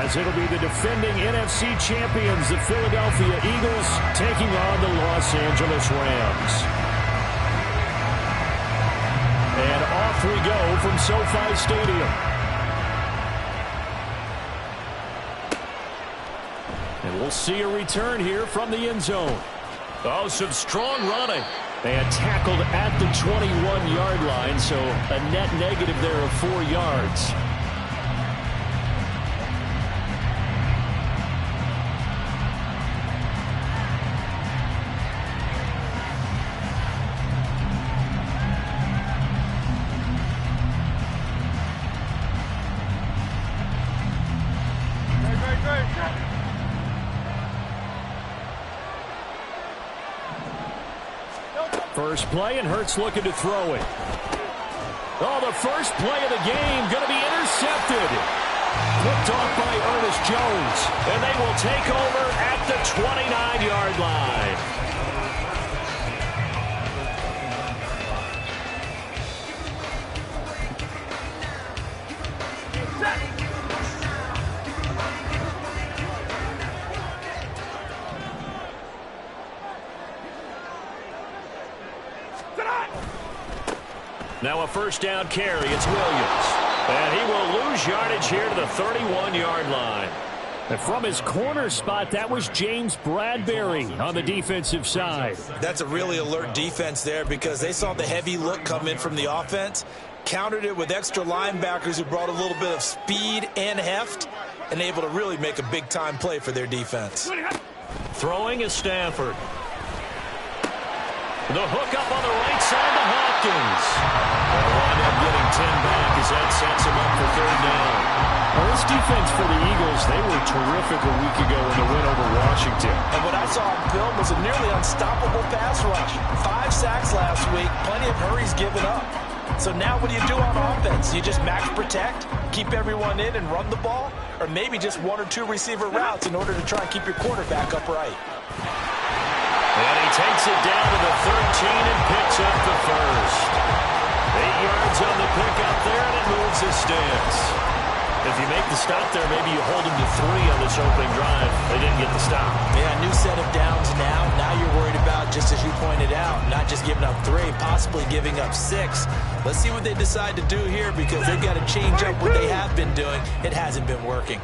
as it'll be the defending NFC champions, the Philadelphia Eagles, taking on the Los Angeles Rams. And off we go from SoFi Stadium. And we'll see a return here from the end zone. Oh, some strong running. And tackled at the 21-yard line, so a net negative there of 4 yards. First play, and Hurts looking to throw it. Oh, the first play of the game going to be intercepted. Picked off by Ernest Jones. And they will take over at the 29-yard line. Now a first down carry. It's Williams. And he will lose yardage here to the 31-yard line. And from his corner spot, that was James Bradberry on the defensive side. That's a really alert defense there because they saw the heavy look come in from the offense, countered it with extra linebackers who brought a little bit of speed and heft, and able to really make a big-time play for their defense. Throwing is Stafford. The hook up on the right side to Hopkins. They'll wind up getting 10 back as that sets him up for third down. Well, this defense for the Eagles, they were terrific a week ago in the win over Washington. And what I saw on film was a nearly unstoppable pass rush. 5 sacks last week, plenty of hurries given up. So now what do you do on offense? You just max protect, keep everyone in and run the ball? Or maybe just 1 or 2 receiver routes in order to try and keep your quarterback upright? And he takes it down to the 13 and picks up the first. 8 yards on the pick out there, and it moves the sticks. If you make the stop there, maybe you hold him to 3 on this opening drive. They didn't get the stop. Yeah, new set of downs now. Now you're worried about, just as you pointed out, not just giving up 3, possibly giving up 6. Let's see what they decide to do here because they've got to change up what they have been doing. It hasn't been working.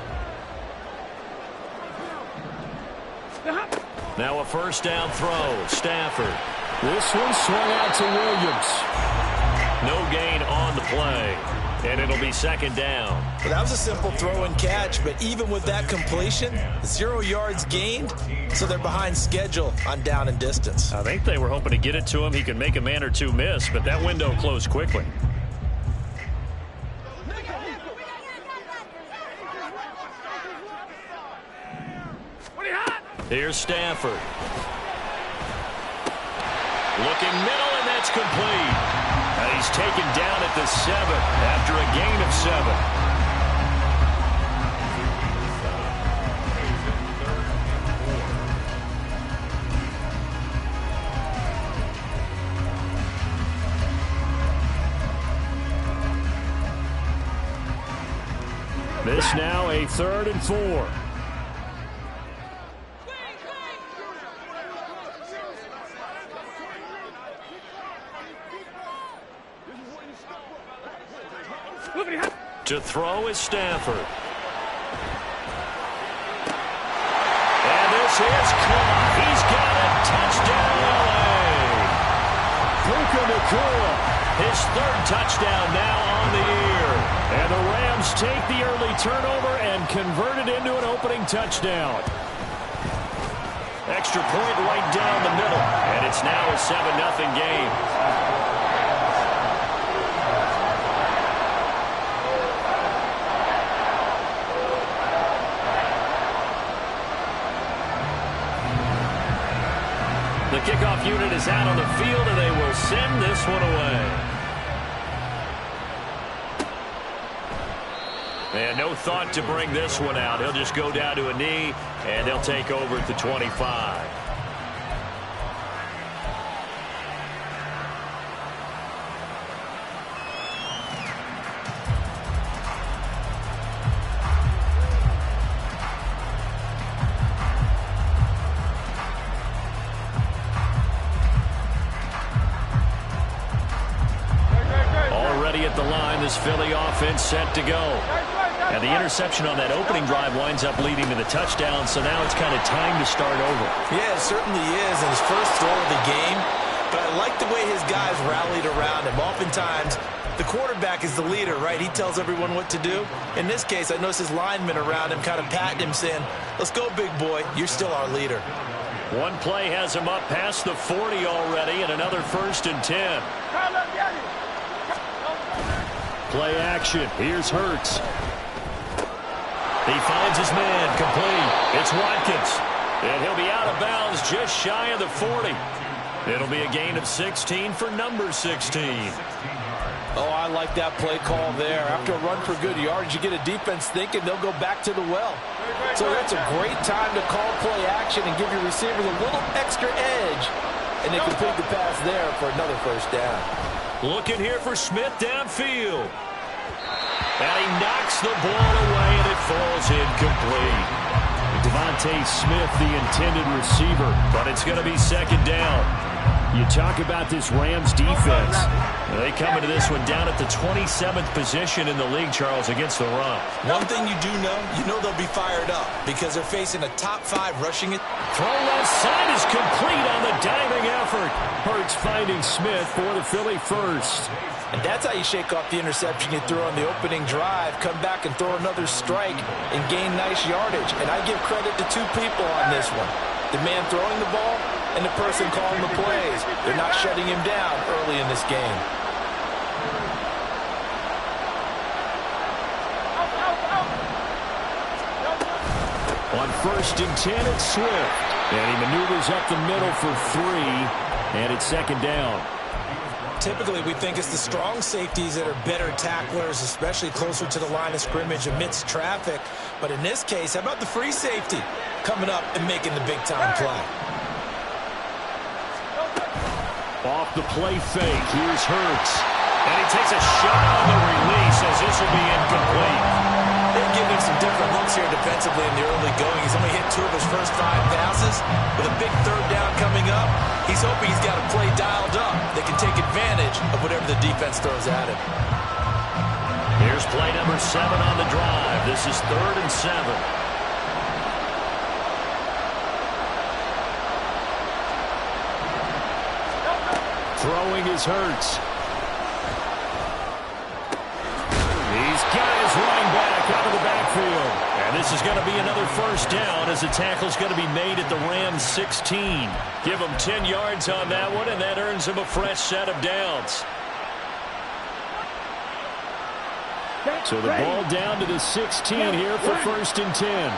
Now a first down throw. Stafford. This one swung out to Williams. No gain on the play. And it'll be second down. Well, that was a simple throw and catch, but even with that completion, 0 yards gained, so they're behind schedule on down and distance. I think they were hoping to get it to him. He could make a man or 2 miss, but that window closed quickly. Here's Stafford. Looking middle, and that's complete. And he's taken down at the 7 after a gain of 7. This now a 3rd and 4. To throw is Stafford. And this is caught. He's got a touchdown, LA. Puka Nacua, his 3rd touchdown now on the year. And the Rams take the early turnover and convert it into an opening touchdown. Extra point right down the middle. And it's now a 7-0 game. The kickoff unit is out on the field, and they will send this one away. And no thought to bring this one out. He'll just go down to a knee, and they'll take over at the 25. Philly offense set to go. And the interception on that opening drive winds up leading to the touchdown, so now it's kind of time to start over. Yeah, it certainly is in his first throw of the game. But I like the way his guys rallied around him. Oftentimes, the quarterback is the leader, right? He tells everyone what to do. In this case, I noticed his linemen around him kind of patting him, saying, let's go, big boy. You're still our leader. One play has him up past the 40 already, and another 1st and 10. Play action. Here's Hurts. He finds his man, complete. It's Watkins. And he'll be out of bounds just shy of the 40. It'll be a gain of 16 for number 16. Oh, I like that play call there. After a run for good yards, you get a defense thinking they'll go back to the well. So that's a great time to call play action and give your receivers a little extra edge. And they complete the pass there for another 1st down. Looking here for Smith downfield. And he knocks the ball away, and it falls incomplete. Devontae Smith, the intended receiver, but it's going to be 2nd down. You talk about this Rams defense. They come into this one down at the 27th position in the league, Charles, against the run. One thing you do know they'll be fired up because they're facing a top 5 rushing it. Throw left side is complete on the diving effort. Hurts finding Smith for the Philly 1st. And that's how you shake off the interception you threw on the opening drive, come back and throw another strike and gain nice yardage. And I give credit to 2 people on this one. The man throwing the ball and the person calling the plays. They're not shutting him down early in this game. On 1st and 10, it's Swift. And he maneuvers up the middle for 3, and it's 2nd down. Typically, we think it's the strong safeties that are better tacklers, especially closer to the line of scrimmage amidst traffic. But in this case, how about the free safety coming up and making the big-time play? Off the play fake, here's Hurts. And he takes a shot on the release as this will be incomplete. They're giving some different looks here defensively in the early going. He's only hit 2 of his first 5 passes. With a big 3rd down coming up, he's hoping he's got a play dialed up that can take advantage of whatever the defense throws at him. Here's play number 7 on the drive. This is 3rd and 7. Throwing is Hurts. He's got his running back out of the backfield. And this is going to be another 1st down as the tackle's going to be made at the Rams 16. Give him 10 yards on that one, and that earns him a fresh set of downs. So the ball down to the 16 here for 1st and 10.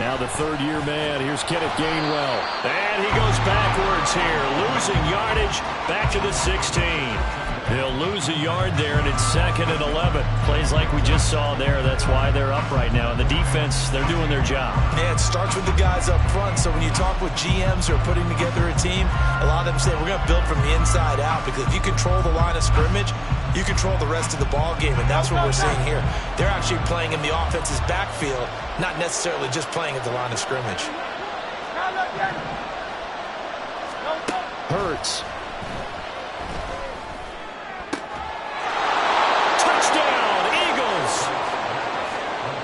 Now the 3rd-year man. Here's Kenneth Gainwell. And he goes backwards here, losing yardage back to the 16. He'll lose a yard there, and it's 2nd and 11. Plays like we just saw there. That's why they're up right now. And the defense, they're doing their job. Yeah, it starts with the guys up front. So when you talk with GMs who are putting together a team, a lot of them say we're going to build from the inside out, because if you control the line of scrimmage, you control the rest of the ball game, and that's what we're seeing here. They're actually playing in the offense's backfield, not necessarily just playing at the line of scrimmage. Hurts.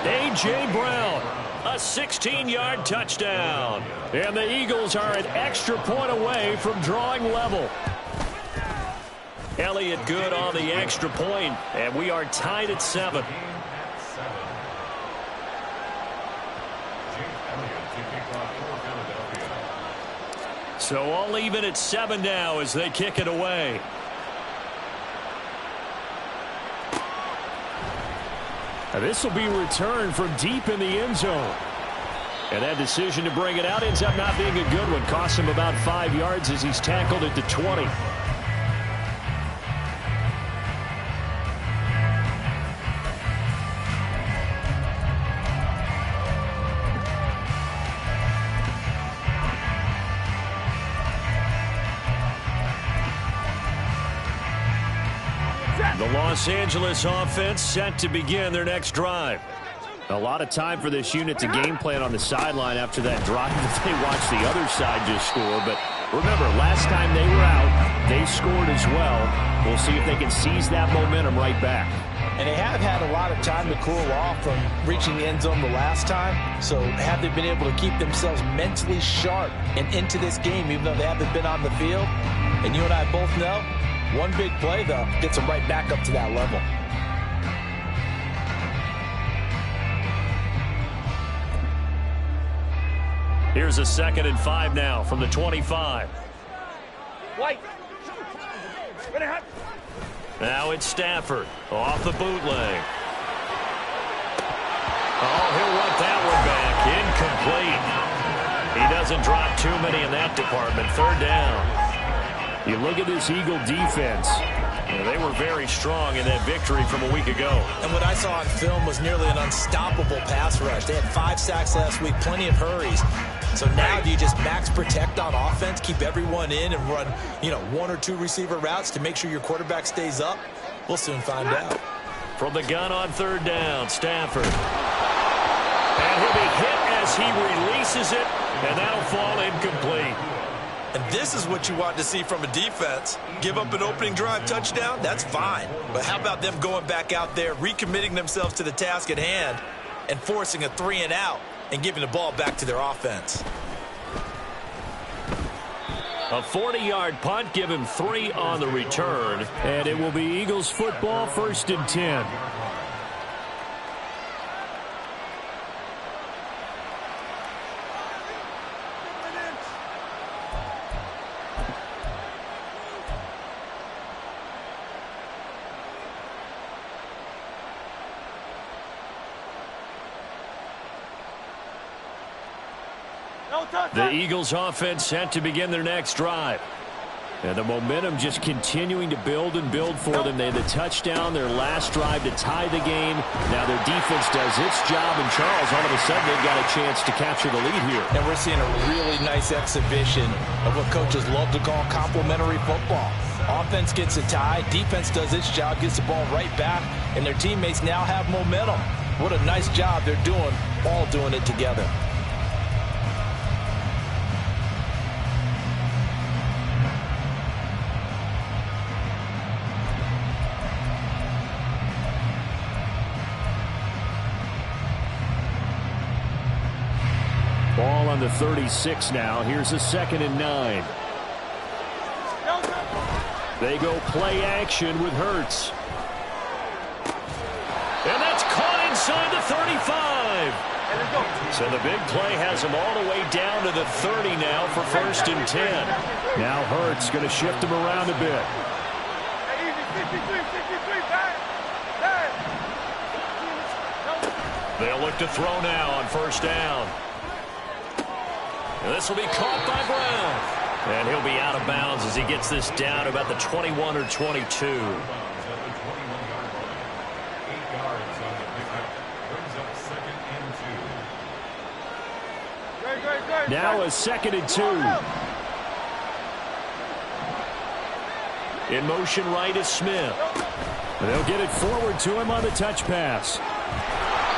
A.J. Brown, a 16-yard touchdown. And the Eagles are an extra point away from drawing level. Elliott good on the extra point, and we are tied at 7. So all even at 7 now as they kick it away. And this will be returned from deep in the end zone. And that decision to bring it out ends up not being a good one. Costs him about 5 yards as he's tackled at the 20. The Los Angeles offense set to begin their next drive. A lot of time for this unit to game plan on the sideline after that drive that they watched the other side just score. But Remember, last time they were out, they scored as well. We'll see if they can seize that momentum right back. And they have had a lot of time to cool off from reaching the end zone the last time. So have they been able to keep themselves mentally sharp and into this game, even though they haven't been on the field? And you and I both know, one big play, though, gets them right back up to that level. Here's a 2nd and 5 now from the 25. White. Now it's Stafford off the bootleg. Oh, he'll want that one back. Incomplete. He doesn't drop too many in that department. 3rd down. You look at this Eagle defense. They were very strong in that victory from a week ago. And what I saw on film was nearly an unstoppable pass rush. They had 5 sacks last week, plenty of hurries. So now do you just max protect on offense, keep everyone in, and run, 1 or 2 receiver routes to make sure your quarterback stays up? We'll soon find out. From the gun on 3rd down, Stafford. And he'll be hit as he releases it, and that'll fall incomplete. And this is what you want to see from a defense. Give up an opening drive touchdown, that's fine. But how about them going back out there, recommitting themselves to the task at hand, and forcing a 3-and-out and giving the ball back to their offense? A 40-yard punt, give him 3 on the return. And it will be Eagles football, 1st and 10. The Eagles offense set to begin their next drive. And the momentum just continuing to build and build for them. They had the touchdown, their last drive to tie the game. Now their defense does its job, and Charles, all of a sudden, they've got a chance to capture the lead here. And we're seeing a really nice exhibition of what coaches love to call complementary football. Offense gets a tie, defense does its job, gets the ball right back, and their teammates now have momentum. What a nice job they're doing, all doing it together. Ball on the 36 now. Here's a 2nd and 9. They go play action with Hurts. And that's caught inside the 35. So the big play has him all the way down to the 30 now for 1st and 10. Now Hurts going to shift him around a bit. They'll look to throw now on 1st down. And this will be caught by Brown. And he'll be out of bounds as he gets this down to about the 21 or 22. Now a 2nd and 2. In motion right is Smith. They'll get it forward to him on the touch pass.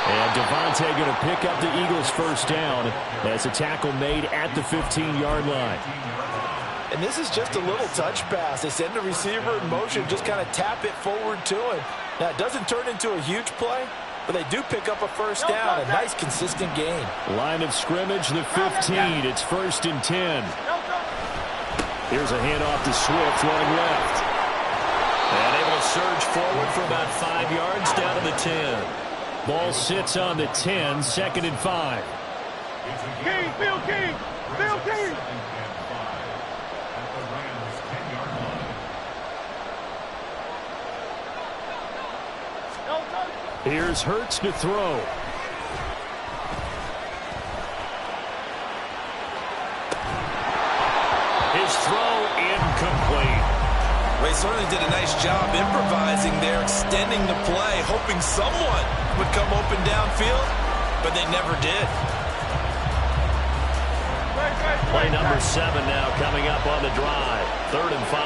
And Devontae going to pick up the Eagles' 1st down as a tackle made at the 15-yard line. And this is just a little touch pass. They send the receiver in motion, just kind of tap it forward to him. Now, it doesn't turn into a huge play, but they do pick up a 1st down, a nice, consistent gain. Line of scrimmage, the 15. It's 1st and 10. Here's a handoff to Swift running left. And able to surge forward for about 5 yards down to the 10. Ball sits on the 10, 2nd and 5. King, Bill King, Bill King. Here's Hurts to throw. His throw incomplete. Well, he certainly did a nice job improvising there, extending the play, hoping someone would come open downfield, but they never did. Play number 7 now coming up on the drive. 3rd and 5.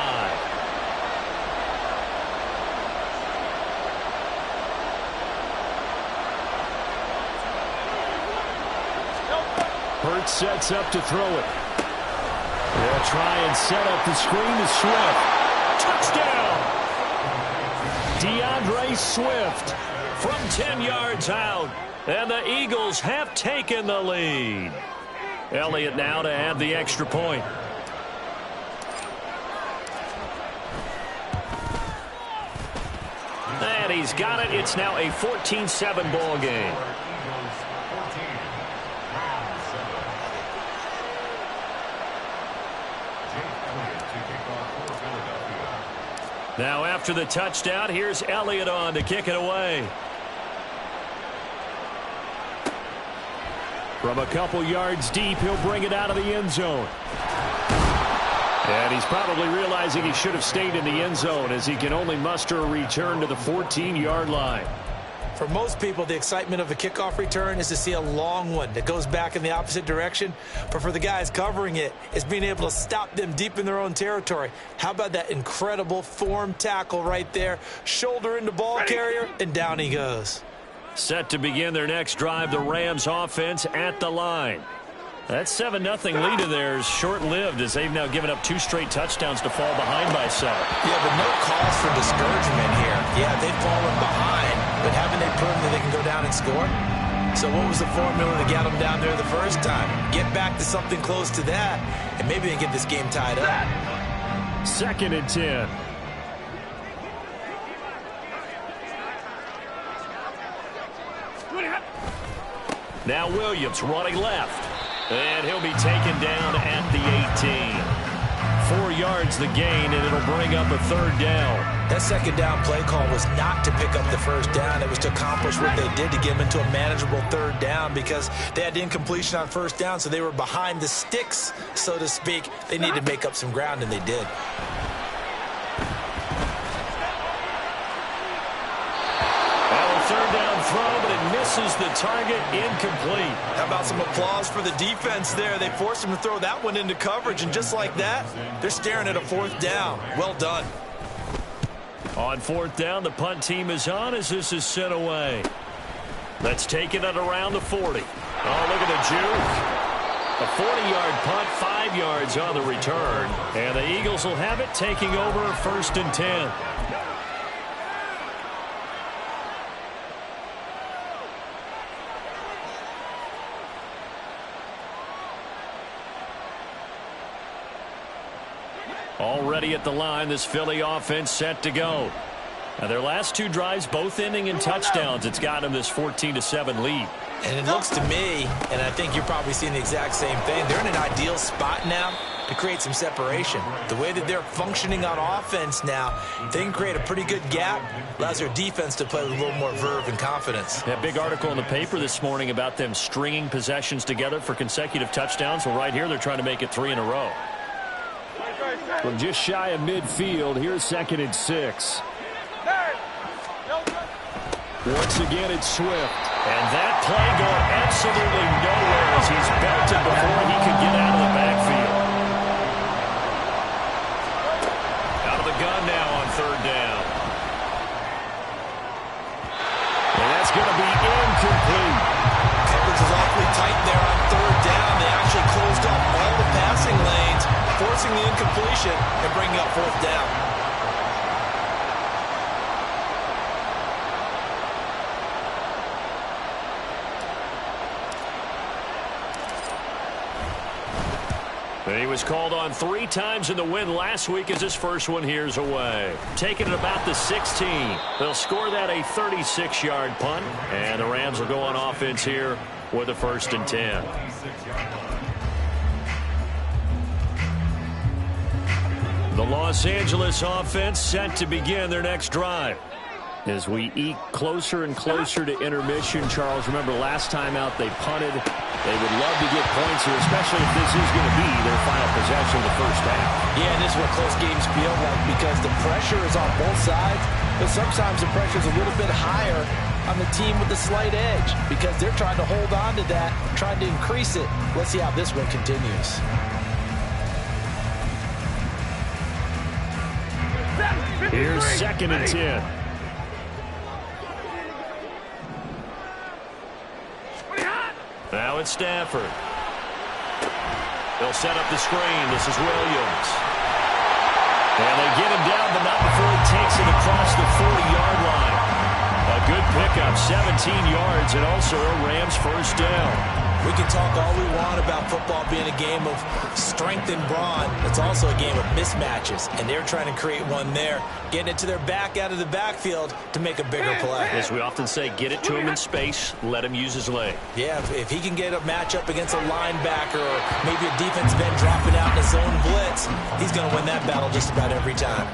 Hurts sets up to throw it. They'll try and set up the screen to Swift. Touchdown! DeAndre Swift from 10 yards out. And the Eagles have taken the lead. Elliott now to add the extra point. And he's got it. It's now a 14-7 ball game. Now after the touchdown, here's Elliott on to kick it away. From a couple yards deep, he'll bring it out of the end zone. And he's probably realizing he should have stayed in the end zone as he can only muster a return to the 14-yard line. For most people, the excitement of a kickoff return is to see a long one that goes back in the opposite direction. But for the guys covering it, it's being able to stop them deep in their own territory. How about that incredible form tackle right there? Shoulder into ball carrier, and down he goes. Set to begin their next drive, the Rams offense at the line. That 7-0 lead of theirs short-lived as they've now given up 2 straight touchdowns to fall behind by 7. Yeah, but no cause for discouragement here. Yeah, they've fallen behind, but haven't they proven that they can go down and score? So what was the formula to get them down there the first time? Get back to something close to that, and maybe they get this game tied up. 2nd and 10. Now Williams running left. And he'll be taken down at the 18. 4 yards the gain, and it'll bring up a 3rd down. That 2nd down play call was not to pick up the 1st down. It was to accomplish what they did to get them into a manageable 3rd down because they had incompletion on 1st down, so they were behind the sticks, so to speak. They needed to make up some ground, and they did. Throw, but it misses the target, incomplete. How about some applause for the defense there? They forced him to throw that one into coverage, and just like that, they're staring at a 4th down. Well done. On 4th down, the punt team is on as this is sent away. Let's take it at around the 40. Oh, look at the juke. A 40-yard punt, 5 yards on the return. And the Eagles will have it, taking over 1st and 10. Already at the line, this Philly offense set to go. Now their last 2 drives, both ending in touchdowns. It's got them this 14-7 lead. And it looks to me, and I think you're probably seeing the exact same thing, they're in an ideal spot now to create some separation. The way that they're functioning on offense now, they can create a pretty good gap, allows their defense to play with a little more verve and confidence. That big article in the paper this morning about them stringing possessions together for consecutive touchdowns. Well, right here, they're trying to make it 3 in a row. From just shy of midfield, here's 2nd and 6. Once again, it's Swift. And that play going absolutely nowhere as he's belted before he could get out of the backfield. Out of the gun now on 3rd down. And that's going to be incomplete. Coverage is awfully tight there on 3rd down. They actually closed off all the passing lanes, forcing the incompletion and bringing up 4th down. He was called on 3 times in the win last week as his first one here's away. Taking it about the 16. They'll score that a 36-yard punt. And the Rams will go on offense here with a 1st and 10. The Los Angeles offense set to begin their next drive. As we eke closer and closer to intermission, Charles, remember last time out they punted. They would love to get points here, especially if this is going to be their final possession of the first half. Yeah, and this is what close games feel like because the pressure is on both sides, but sometimes the pressure is a little bit higher on the team with the slight edge because they're trying to hold on to that, trying to increase it. Let's see how this one continues. Here's 2nd and 10. Now it's Stafford. They'll set up the screen. This is Williams. And they get him down, but not before he takes it across the 40-yard line. A good pickup, 17 yards, and also a Rams first down. We can talk all we want about football being a game of strength and brawn. It's also a game of mismatches, and they're trying to create one there, getting it to their back out of the backfield to make a bigger play. As we often say, get it to him in space, let him use his leg. Yeah, if he can get a matchup against a linebacker or maybe a defensive end dropping out in a zone blitz, he's going to win that battle just about every time.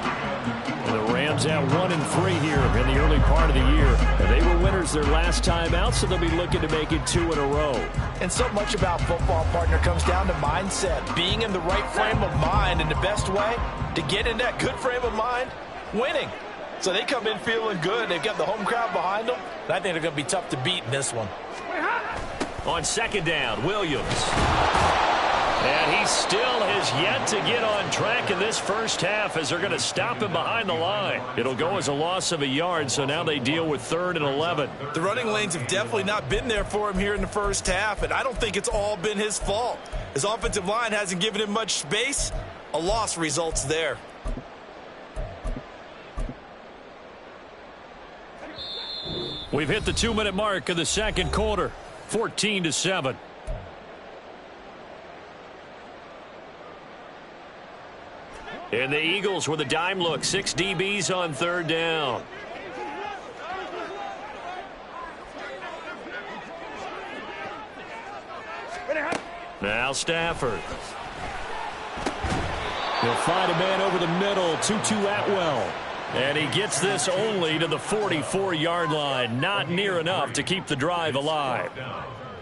The Rams at 1-3 here in the early part of the year. And they were winners their last time out, so they'll be looking to make it 2 in a row. And so much about football, partner, comes down to mindset. Being in the right frame of mind, and the best way to get in that good frame of mind, winning. So they come in feeling good. They've got the home crowd behind them. And I think they're going to be tough to beat in this one. On second down, Williams. And he still has yet to get on track in this first half as they're going to stop him behind the line. It'll go as a loss of a yard, so now they deal with 3rd and 11. The running lanes have definitely not been there for him here in the first half, and I don't think it's all been his fault. His offensive line hasn't given him much space. A loss results there. We've hit the 2-minute mark of the second quarter, 14-7. And the Eagles with a dime look. 6 DBs on 3rd down. Now Stafford. He'll find a man over the middle. Tutu Atwell. And he gets this only to the 44-yard line. Not near enough to keep the drive alive.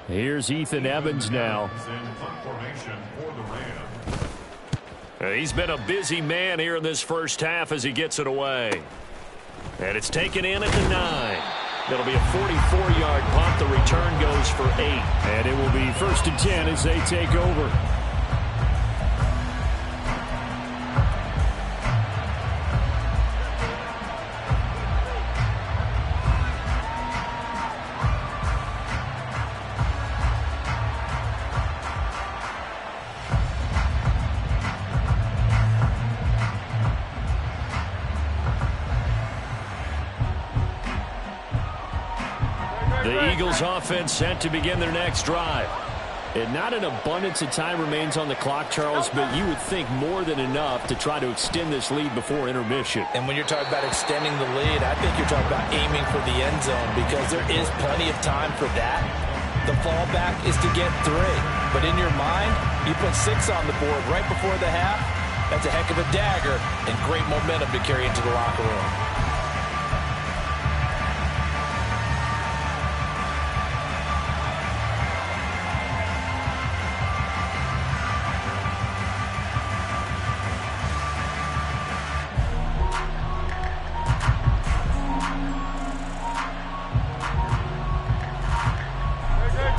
Here's Ethan Evans now. He's been a busy man here in this first half as he gets it away. And it's taken in at the 9. That'll be a 44-yard punt. The return goes for 8. And it will be 1st and 10 as they take over. The Eagles offense set to begin their next drive. And not an abundance of time remains on the clock, Charles, but you would think more than enough to try to extend this lead before intermission. And when you're talking about extending the lead, I think you're talking about aiming for the end zone because there is plenty of time for that. The fallback is to get 3. But in your mind, you put 6 on the board right before the half. That's a heck of a dagger and great momentum to carry into the locker room.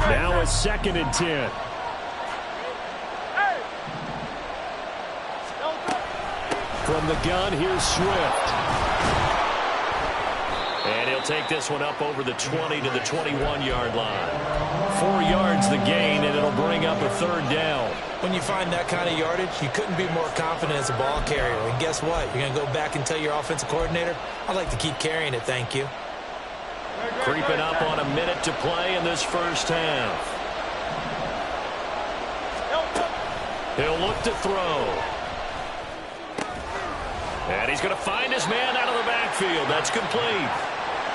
Now a 2nd and 10. From the gun, here's Swift. And he'll take this one up over the 20 to the 21-yard line. 4 yards the gain, and it'll bring up a 3rd down. When you find that kind of yardage, you couldn't be more confident as a ball carrier. And guess what? You're going to go back and tell your offensive coordinator, I'd like to keep carrying it, thank you. Creeping up on a minute to play in this first half. He'll look to throw. And he's going to find his man out of the backfield. That's complete.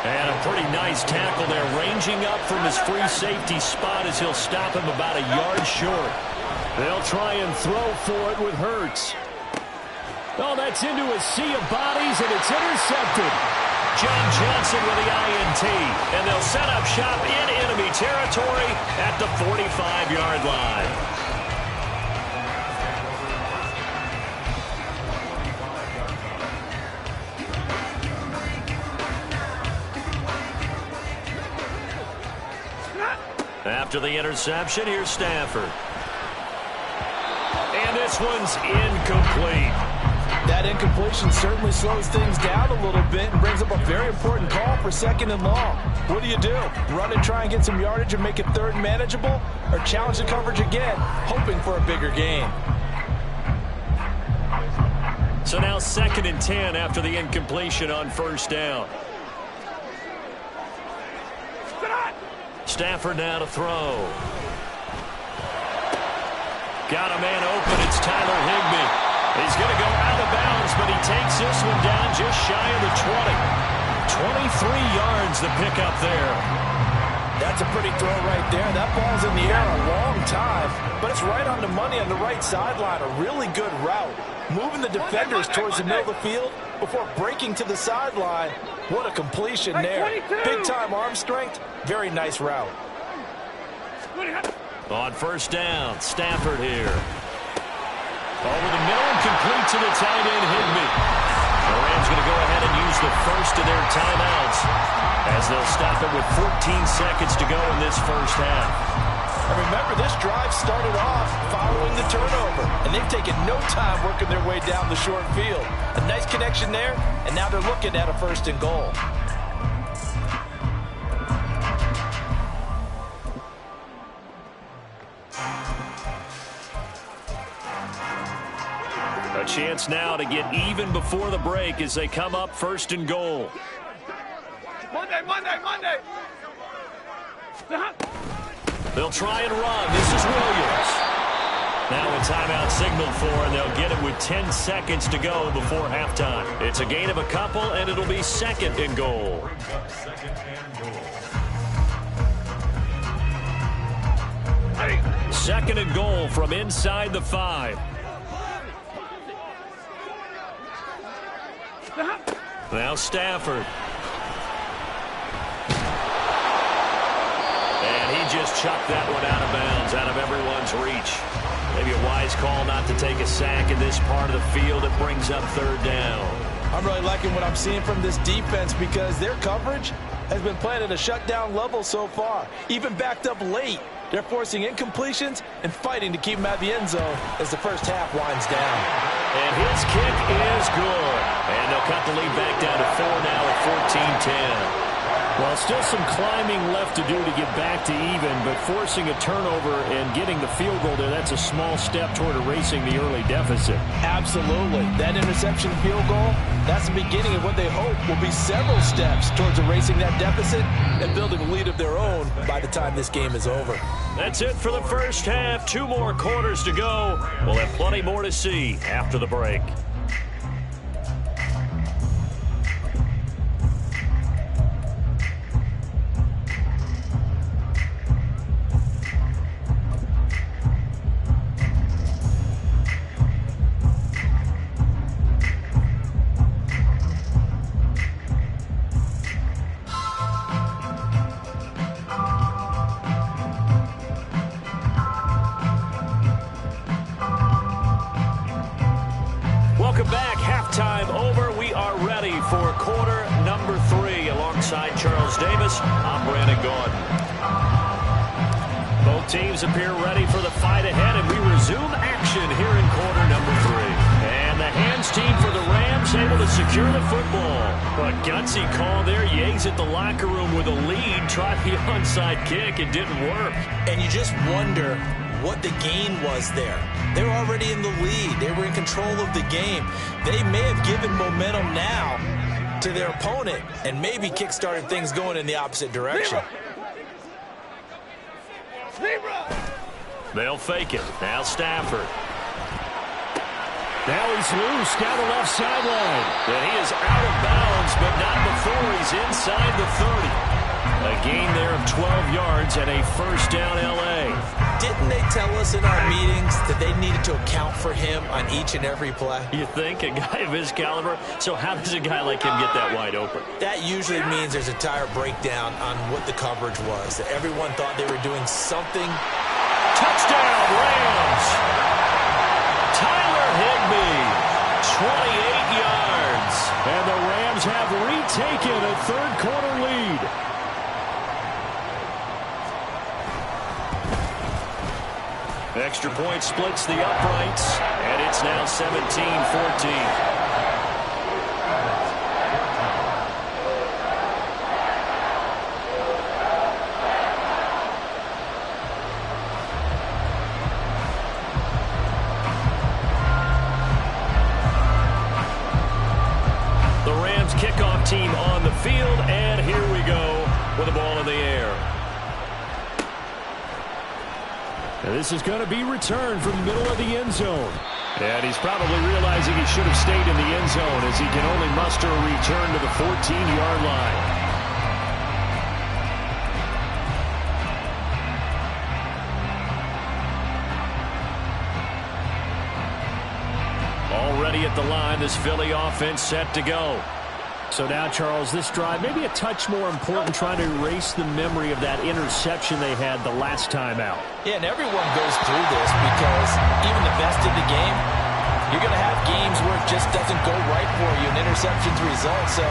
And a pretty nice tackle there, ranging up from his free safety spot as he'll stop him about a yard short. They'll try and throw for it with Hurts. Oh, that's into a sea of bodies, and it's intercepted. John Johnson with the INT. And they'll set up shop in enemy territory at the 45-yard line. After the interception, here's Stafford. And this one's incomplete. That incompletion certainly slows things down a little bit and brings up a very important call for 2nd and long. What do? Run and try and get some yardage and make it 3rd and manageable? Or challenge the coverage again, hoping for a bigger gain? So now 2nd and 10 after the incompletion on 1st down. Stafford now to throw. Got a man open. It's Tyler Higbee. He's going to go out of bounds, but he takes this one down just shy of the 20. 23 yards the pickup there. That's a pretty throw right there. That ball's in the air a long time, but it's right on the money on the right sideline. A really good route. Moving the defenders towards the middle of the field before breaking to the sideline. What a completion there. Big-time arm strength. Very nice route. On 1st down, Stafford here. Over the middle and complete to the tight end, Higbee. The Rams going to go ahead and use the first of their timeouts as they'll stop it with 14 seconds to go in this 1st half. And remember, this drive started off following the turnover, and they've taken no time working their way down the short field. A nice connection there, and now they're looking at a 1st and goal. A chance now to get even before the break as they come up 1st and goal. Monday. They'll try and run. This is Williams. Now a timeout signaled for, and they'll get it with 10 seconds to go before halftime. It's a gain of a couple, and it'll be 2nd and goal. Second and goal from inside the 5. Now Stafford. And he just chucked that one out of bounds, out of everyone's reach. Maybe a wise call not to take a sack in this part of the field. It brings up 3rd down. I'm really liking what I'm seeing from this defense because their coverage has been playing at a shutdown level so far. Even backed up late. They're forcing incompletions and fighting to keep them out of the end zone as the 1st half winds down. And his kick is good. And they'll cut the lead back down to 4 now at 14-10. Well, still some climbing left to do to get back to even, but forcing a turnover and getting the field goal there, that's a small step toward erasing the early deficit. Absolutely. That interception field goal, that's the beginning of what they hope will be several steps towards erasing that deficit and building a lead of their own by the time this game is over. That's it for the 1st half. 2 more quarters to go. We'll have plenty more to see after the break. Welcome back. Halftime over. We are ready for quarter number 3. Alongside Charles Davis, I'm Brandon Gaudin. Both teams appear ready for the fight ahead, and we resume action here in quarter number 3. And the hands team for the Rams able to secure the football. A gutsy call there. You exit the locker room with a lead. Tried the onside kick. It didn't work. And you just wonder what the gain was there. They're already in the lead. They were in control of the game. They may have given momentum now to their opponent and maybe kick-started things going in the opposite direction. They'll fake it. Now Stafford. Now he's loose down the left sideline. And he is out of bounds, but not before he's inside the 30. A gain there of 12 yards and a 1st down L.A. Didn't they tell us in our meetings that they needed to account for him on each and every play? You think? A guy of his caliber? So how does a guy like him get that wide open? That usually means there's a tire breakdown on what the coverage was. That everyone thought they were doing something. Touchdown, Rams! Tyler Higbee, 28 yards. And the Rams have retaken a 3rd quarter lead. Extra point splits the uprights, and it's now 17-14. with the ball in the air. And this is going to be returned from the middle of the end zone. And he's probably realizing he should have stayed in the end zone as he can only muster a return to the 14-yard line. Already at the line, this Philly offense set to go. So now, Charles, this drive maybe a touch more important, trying to erase the memory of that interception they had the last time out. Yeah, and everyone goes through this because even the best in the game, you're going to have games where it just doesn't go right for you, and interceptions result. So,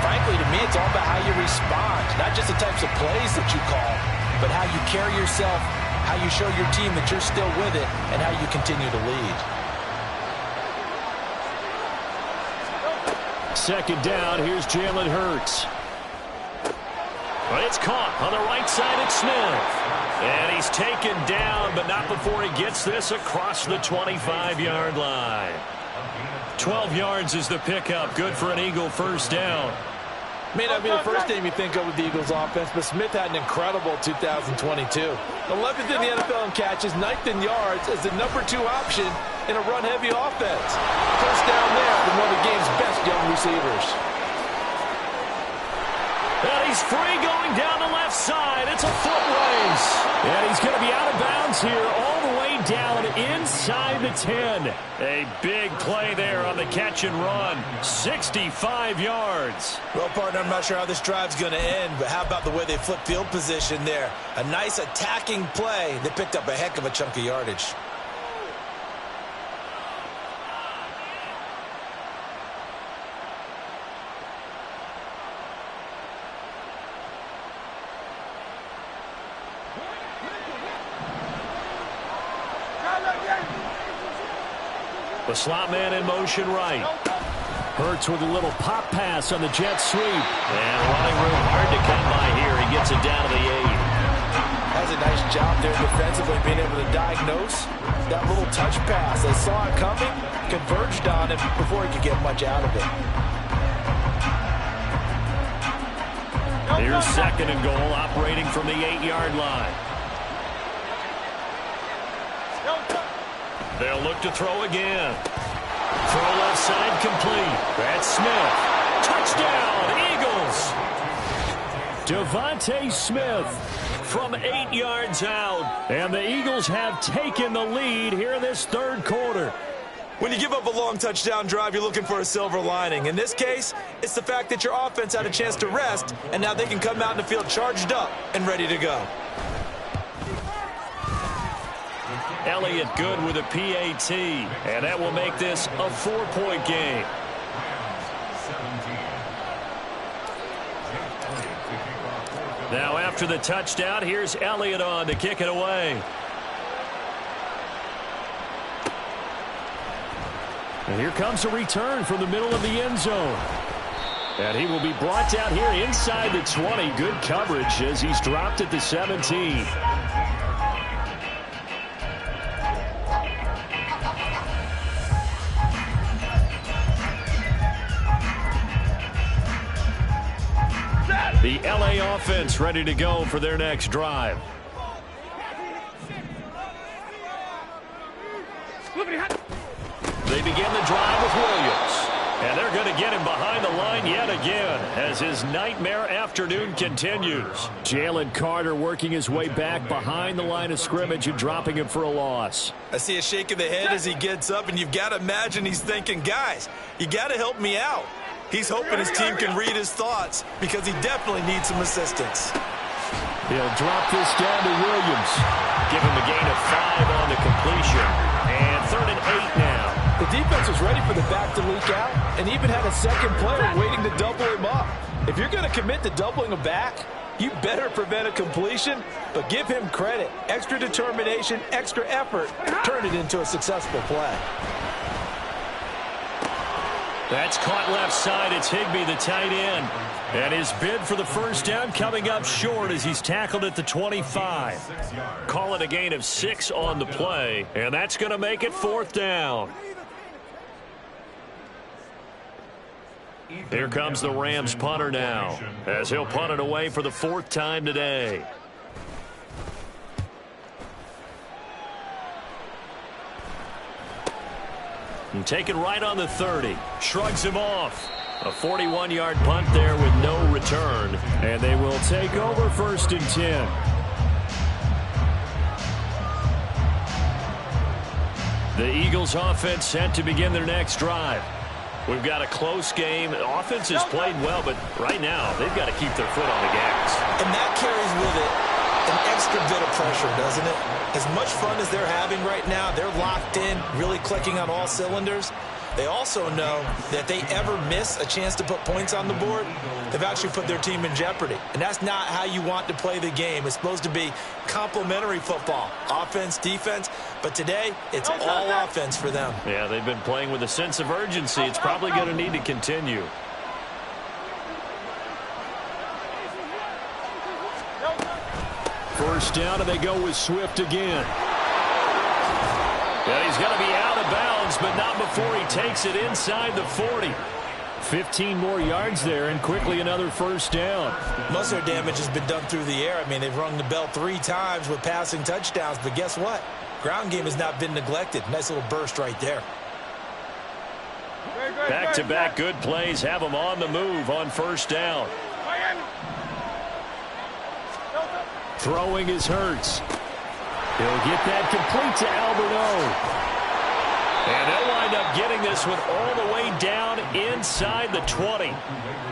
frankly, to me, it's all about how you respond, not just the types of plays that you call, but how you carry yourself, how you show your team that you're still with it, and how you continue to lead. Second down, here's Jalen Hurts. But it's caught on the right side at Smith. And he's taken down, but not before he gets this across the 25-yard line. 12 yards is the pickup. Good for an Eagle first down. May not be the first name you think of with the Eagles offense, but Smith had an incredible 2022. 11th in the NFL in catches, 9th in yards as the #2 option in a run-heavy offense. First down there from one of the game's best young receivers. And he's free going down the left side. It's a foot race. And he's going to be out of bounds here all the way down inside the 10. A big play there on the catch and run. 65 yards. Well, partner, I'm not sure how this drive's going to end, but how about the way they flip field position there? A nice attacking play that picked up a heck of a chunk of yardage. The slot man in motion right. Hurts with a little pop pass on the jet sweep. And running room hard to come by here. He gets it down to the 8. Has a nice job there defensively, being able to diagnose that little touch pass. They saw it coming, converged on it before he could get much out of it. Here's second and goal, operating from the 8-yard line. They'll look to throw again. Throw left side complete. That's Smith. Touchdown, Eagles. Devontae Smith From 8 yards out. And the Eagles have taken the lead here in this third quarter. When you give up a long touchdown drive, you're looking for a silver lining. In this case, it's the fact that your offense had a chance to rest, and now they can come out in the field charged up and ready to go. Elliott good with a PAT, and that will make this a 4-point game. Now after the touchdown, here's Elliott on to kick it away. And here comes a return from the middle of the end zone. And he will be brought down here inside the 20. Good coverage as he's dropped at the 17. The LA offense ready to go for their next drive. They begin the drive with Williams. And they're going to get him behind the line yet again as his nightmare afternoon continues. Jalen Carter working his way back behind the line of scrimmage and dropping him for a loss. I see a shake of the head as he gets up, and you've got to imagine he's thinking, guys, you got to help me out. He's hoping his team can read his thoughts because he definitely needs some assistance. He'll drop this down to Williams. Give him a gain of 5 on the completion. And 3rd and 8 now. The defense was ready for the back to leak out and even had a second player waiting to double him up. If you're going to commit to doubling a back, you better prevent a completion, but give him credit. Extra determination, extra effort, turn it into a successful play. That's caught left side. It's Higbee, the tight end. And his bid for the first down coming up short as he's tackled at the 25. Call it a gain of 6 on the play, and that's going to make it 4th down. Here comes the Rams punter now, as he'll punt it away for the 4th time today. And taken right on the 30. Shrugs him off. A 41-yard punt there with no return. And they will take over 1st and 10. The Eagles offense set to begin their next drive. We've got a close game. The offense has played well, but right now they've got to keep their foot on the gas. And that carries with it an extra bit of pressure, doesn't it? As much fun as they're having right now, they're locked in, really clicking on all cylinders. They also know that if they ever miss a chance to put points on the board, they've actually put their team in jeopardy. And that's not how you want to play the game. It's supposed to be complementary football, offense, defense. But today, it's all offense for them. Yeah, they've been playing with a sense of urgency. It's probably going to need to continue. First down, and they go with Swift again. Yeah, he's going to be out of bounds, but not before he takes it inside the 40. 15 more yards there, and quickly another first down. Most of their damage has been done through the air. I mean, they've rung the bell 3 times with passing touchdowns, but guess what? Ground game has not been neglected. Nice little burst right there. Back-to-back good plays have them on the move on first down. Throwing is Hurts. He'll get that complete to Albert O. And they'll wind up getting this one all the way down inside the 20.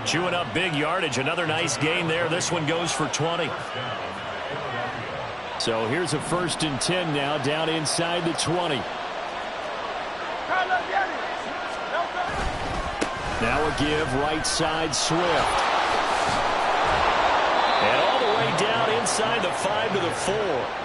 Chewing up big yardage. Another nice gain there. This one goes for 20. So here's a 1st and 10 now, down inside the 20. Now a give, right side, Swift. And all the way down inside the 5 to the 4.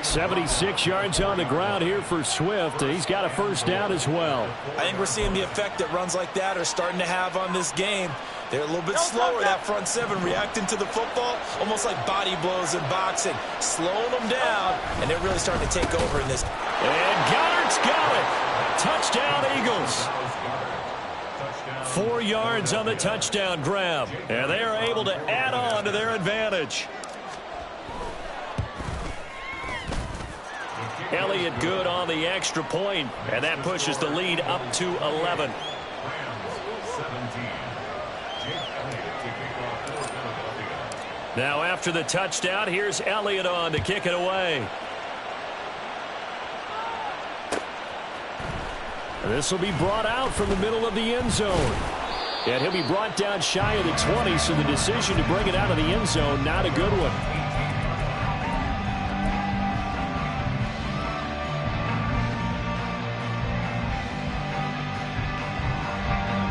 76 yards on the ground here for Swift. He's got a first down as well. I think we're seeing the effect that runs like that are starting to have on this game. They're a little bit slower, that front 7, reacting to the football, almost like body blows in boxing, slowing them down, and they're really starting to take over in this. And Goddard's got it. Touchdown, Eagles. 4 yards on the touchdown grab, and they are able to add on to their advantage. Elliott good on the extra point, and that pushes the lead up to 11. Now after the touchdown, here's Elliott on to kick it away. This will be brought out from the middle of the end zone. And he'll be brought down shy of the 20, so the decision to bring it out of the end zone, not a good one.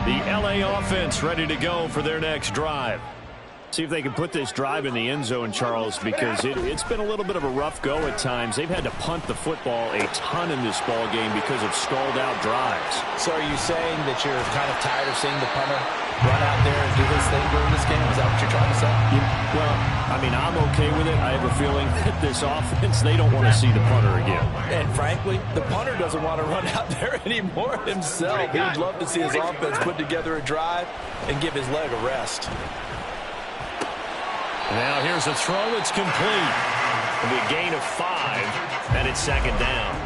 The LA offense ready to go for their next drive. See if they can put this drive in the end zone, Charles, because it's been a little bit of a rough go at times. They've had to punt the football a ton in this ball game because of stalled-out drives. So are you saying that you're kind of tired of seeing the punter run out there and do his thing during this game? Is that what you're trying to say? Well, I mean, I'm okay with it. I have a feeling that this offense, they don't want to see the punter again. And frankly, the punter doesn't want to run out there anymore himself. He'd love to see his offense put together a drive and give his leg a rest. Now here's a throw that's complete. It'll be a gain of 5, and it's second down.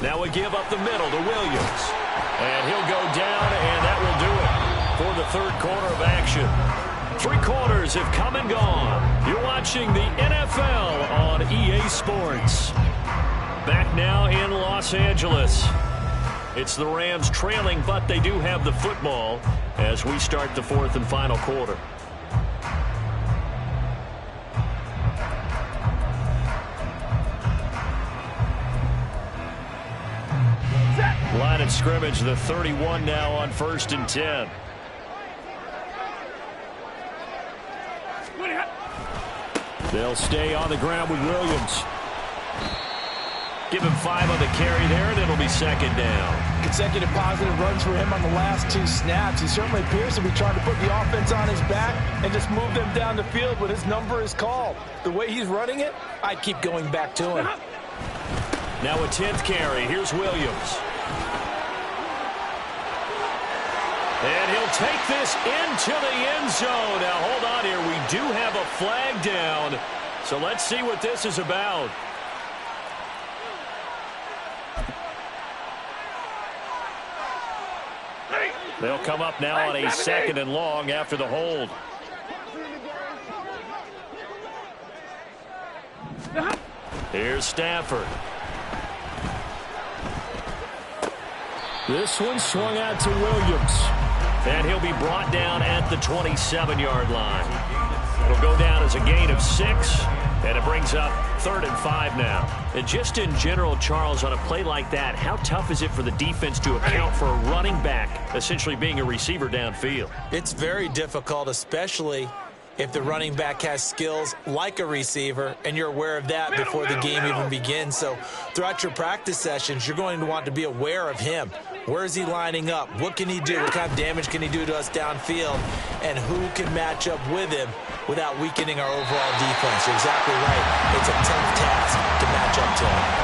Now we give up the middle to Williams. And he'll go down, and that will do it for the third quarter of action. 3 quarters have come and gone. You're watching the NFL on EA Sports. Back now in Los Angeles. It's the Rams trailing, but they do have the football as we start the 4th and final quarter. Line of scrimmage, the 31 now on 1st and 10. They'll stay on the ground with Williams. Give him 5 on the carry there, and it'll be second down. Consecutive positive runs for him on the last 2 snaps. He certainly appears to be trying to put the offense on his back and just move them down the field when his number is called. The way he's running it, I'd keep going back to him. Now a 10th carry. Here's Williams. And he'll take this into the end zone. Now, hold on here. We do have a flag down. So let's see what this is about. They'll come up now on a 2nd and long after the hold. Here's Stafford. This one swung out to Williams. And he'll be brought down at the 27-yard line. It'll go down as a gain of 6. And it brings up 3rd and 5 now. And just in general, Charles, on a play like that, how tough is it for the defense to account for a running back essentially being a receiver downfield? It's very difficult, especially if the running back has skills like a receiver, and you're aware of that before the game even begins. So throughout your practice sessions, you're going to want to be aware of him. Where is he lining up? What can he do? What kind of damage can he do to us downfield? And who can match up with him without weakening our overall defense? You're exactly right. It's a tough task to match up to him.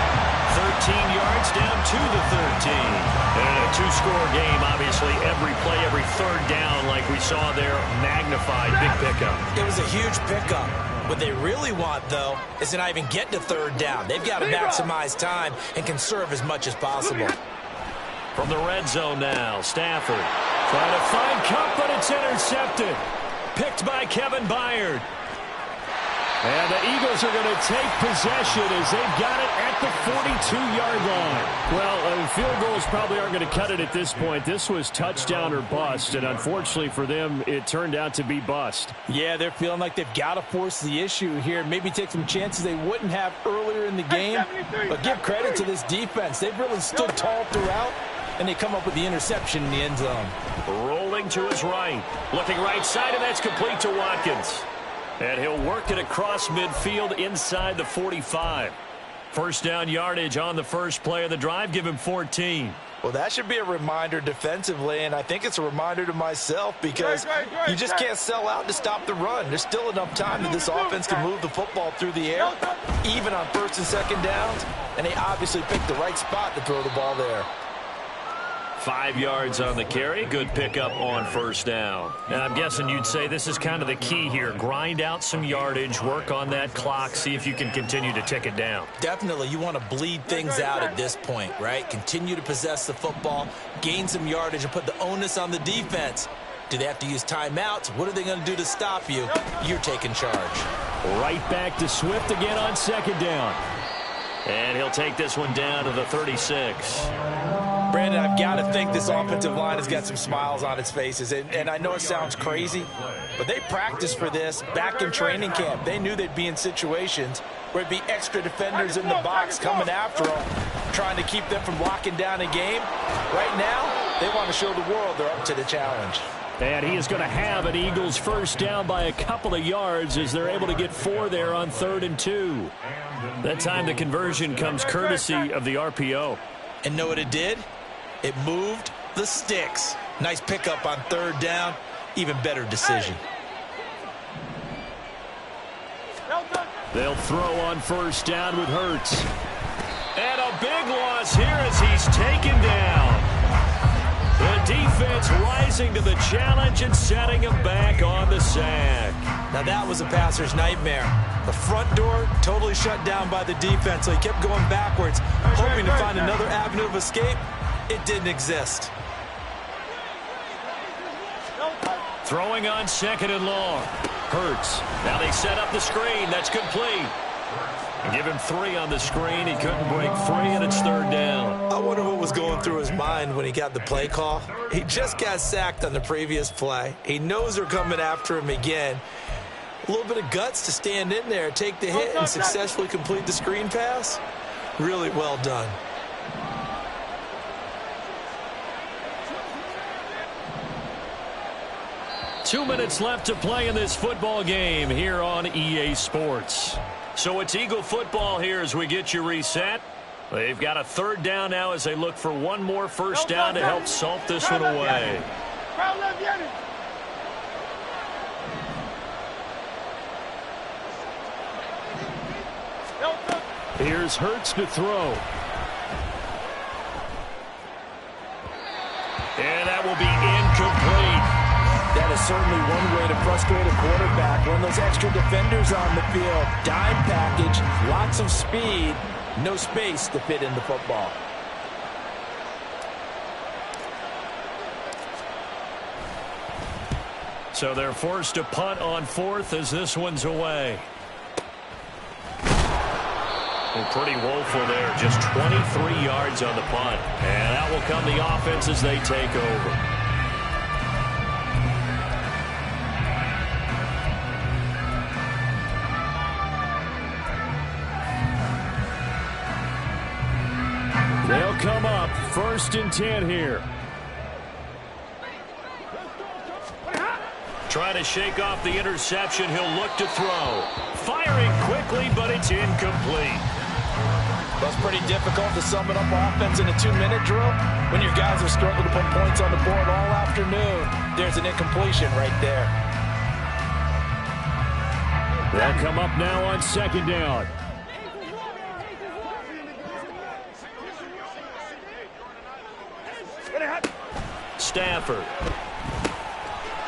13 yards down to the 13. And in a 2-score game, obviously, every play, every 3rd down, like we saw there, magnified. Big pickup. It was a huge pickup. What they really want, though, is to not even get to 3rd down. They've got to maximize time and conserve as much as possible. From the red zone now, Stafford trying to find Kupp, but it's intercepted. Picked by Kevin Byard. And the Eagles are going to take possession as they've got it at the 42-yard line. Well, field goals probably aren't going to cut it at this point. This was touchdown or bust, and unfortunately for them, it turned out to be bust. Yeah, they're feeling like they've got to force the issue here. Maybe take some chances they wouldn't have earlier in the game. But give credit to this defense. They've really stood tall throughout, and they come up with the interception in the end zone. Rolling to his right. Looking right side, and that's complete to Watkins. And he'll work it across midfield inside the 45. First down yardage on the first play of the drive. Give him 14. Well, that should be a reminder defensively, and I think it's a reminder to myself because you just can't sell out to stop the run. There's still enough time that this offense can move the football through the air, even on 1st and 2nd downs, and they obviously picked the right spot to throw the ball there. 5 yards on the carry. Good pickup on 1st down. And I'm guessing you'd say this is kind of the key here. Grind out some yardage, work on that clock, see if you can continue to tick it down. Definitely. You want to bleed things out at this point, right? Continue to possess the football, gain some yardage, and put the onus on the defense. Do they have to use timeouts? What are they going to do to stop you? You're taking charge. Right back to Swift again on 2nd down. And he'll take this one down to the 36. Brandon, I've got to think this offensive line has got some smiles on its faces. And I know it sounds crazy, but they practiced for this back in training camp. They knew they'd be in situations where it'd be extra defenders in the box coming after them, trying to keep them from locking down a game. Right now, they want to show the world they're up to the challenge. And he is going to have an Eagles first down by a couple of yards as they're able to get 4 there on 3rd and 2. That time the conversion comes courtesy of the RPO. And know what it did? It moved the sticks. Nice pickup on 3rd down. Even better decision. They'll throw on 1st down with Hurts. And a big loss here as he's taken down. The defense rising to the challenge and setting him back on the sack. Now that was a passer's nightmare. The front door totally shut down by the defense, so he kept going backwards, hoping to find another avenue of escape. It didn't exist. Throwing on 2nd and long. Hurts. Now they set up the screen. That's complete. Give him 3 on the screen. He couldn't break free, and it's 3rd down. I wonder what was going through his mind when he got the play call. He just got sacked on the previous play. He knows they're coming after him again. A little bit of guts to stand in there, take the hit, and successfully complete the screen pass. Really well done. Two minutes left to play in this football game here on EA Sports. So it's Eagle football here as we get you reset. They've got a third down now as they look for one more first down to help salt this one away. Here's Hurts to throw. And that will be incomplete. That is certainly one way to frustrate a quarterback. When those extra defenders on the field, dime package, lots of speed, no space to fit in the football. So they're forced to punt on fourth as this one's away. Well, pretty woeful there. Just 23 yards on the punt. And that will come the offense as they take over. They'll come up 1st and 10 here. Trying to shake off the interception. He'll look to throw. Firing quickly, but it's incomplete. Well, it's pretty difficult to sum it up offense in a 2-minute drill when your guys have struggled to put points on the board all afternoon. There's an incompletion right there. They'll come up now on 2nd down. Stafford.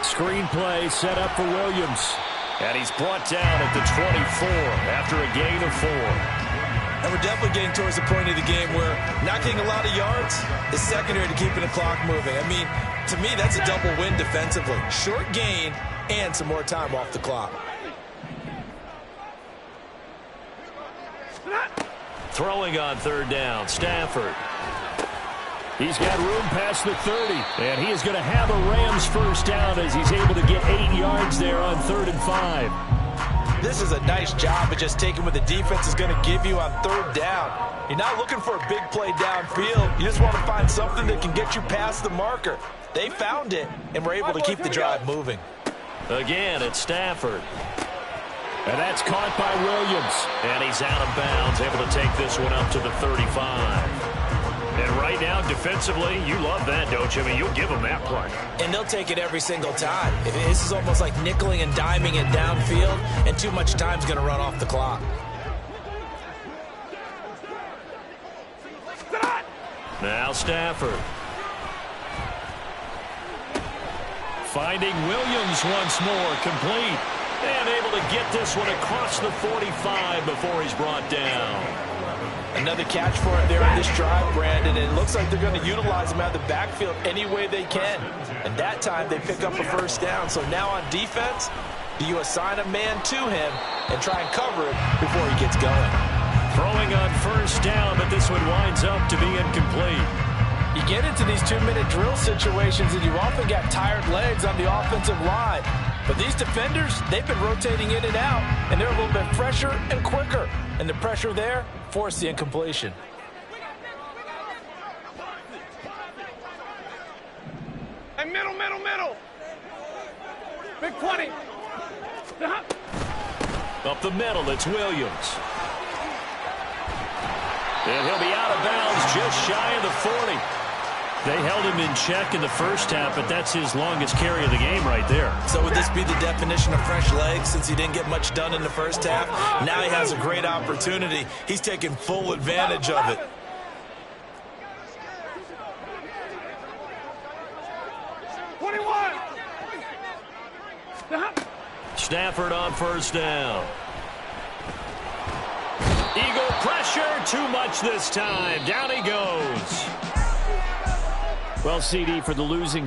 Screen play set up for Williams. And he's brought down at the 24 after a gain of 4. And we're definitely getting towards the point of the game where not getting a lot of yards is secondary to keeping the clock moving. I mean, to me, that's a double win defensively. Short gain and some more time off the clock. Throwing on 3rd down, Stafford. He's got room past the 30, and he is going to have a Rams first down as he's able to get 8 yards there on 3rd and 5. This is a nice job of just taking what the defense is going to give you on 3rd down. You're not looking for a big play downfield. You just want to find something that can get you past the marker. They found it, and were able to keep the drive moving. Again, it's Stafford. And that's caught by Williams. And he's out of bounds, able to take this one up to the 35. And right now, defensively, you love that, don't you? I mean, you'll give them that play. And they'll take it every single time. This is almost like nickeling and diming it downfield, and too much time's going to run off the clock. Now Stafford. Finding Williams once more, complete. And able to get this one across the 45 before he's brought down. Another catch for it there on this drive, Brandon. And it looks like they're going to utilize him out of the backfield any way they can. And that time they pick up a first down. So now on defense, do you assign a man to him and try and cover it before he gets going? Throwing on 1st down, but this one winds up to be incomplete. You get into these 2-minute drill situations and you often got tired legs on the offensive line. But these defenders, they've been rotating in and out, and they're a little bit fresher and quicker. And the pressure there forced the incompletion. And middle. Big 20. Up the middle, it's Williams. And he'll be out of bounds just shy of the 40. They held him in check in the first half, but that's his longest carry of the game right there. So would this be the definition of fresh legs since he didn't get much done in the first half? Now he has a great opportunity. He's taking full advantage of it. Stafford on 1st down. Eagle pressure, too much this time. Down he goes. Well, CD, for the losing